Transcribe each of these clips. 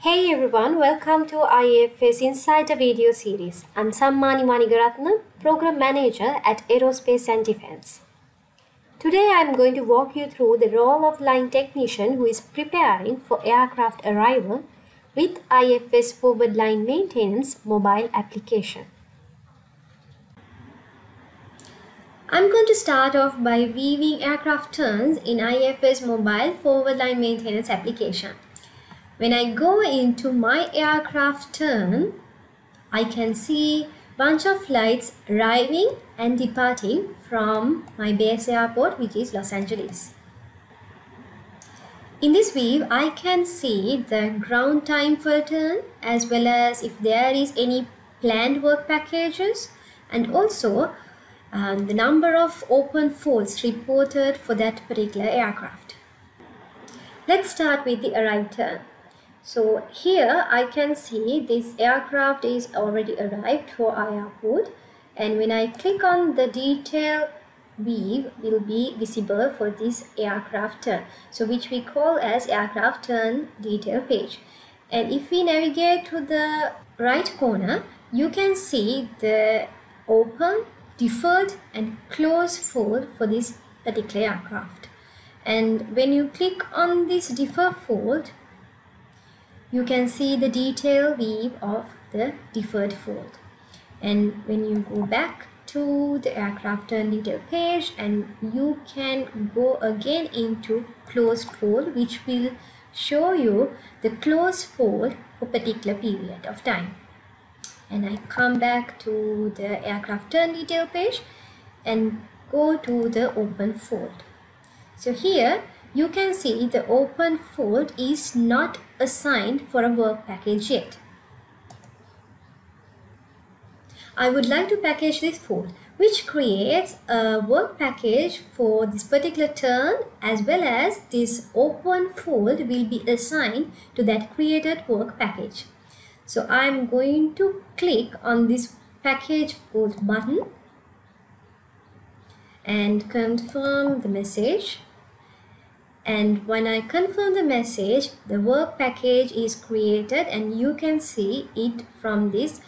Hey everyone, welcome to IFS Insider video series. I'm Sammani Wanigarathne, Program Manager at Aerospace and Defense. Today I'm going to walk you through the role of line technician who is preparing for aircraft arrival with IFS Forward line maintenance mobile application. I'm going to start off by viewing aircraft turns in IFS mobile forward line maintenance application. When I go into my aircraft turn, I can see bunch of flights arriving and departing from my base airport, which is Los Angeles. In this view, I can see the ground time for turn as well as if there is any planned work packages and also the number of open faults reported for that particular aircraft. Let's start with the arrive turn. So here I can see this aircraft is already arrived for our airport, and when I click on the detail view will be visible for this aircraft turn, so which we call as aircraft turn detail page. And if we navigate to the right corner, you can see the open, deferred and closed fold for this particular aircraft. And when you click on this defer fold, you can see the detail view of the deferred fold. And when you go back to the aircraft turn detail page, and you can go again into closed fold, which will show you the closed fold for particular period of time. And I come back to the aircraft turn detail page and go to the open fold. So here you can see the open fold is not assigned for a work package yet. I would like to package this fold, which creates a work package for this particular turn, as well as this open fold will be assigned to that created work package. So I'm going to click on this package fold button and confirm the message. And when I confirm the message, the work package is created and you can see it from this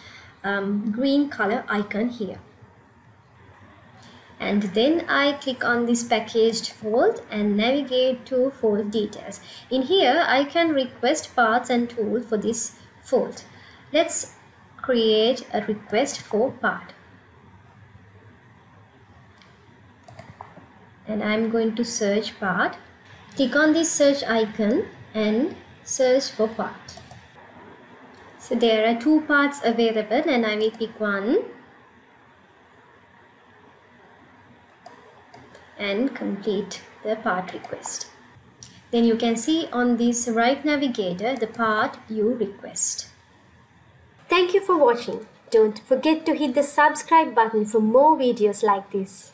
green color icon here. And then I click on this packaged fold and navigate to fold details. In here, I can request parts and tools for this fold. Let's create a request for part. And I'm going to search part. Click on this search icon and search for part. So there are two parts available and I will pick one and complete the part request. Then you can see on this right navigator the part you request. Thank you for watching. Don't forget to hit the subscribe button for more videos like this.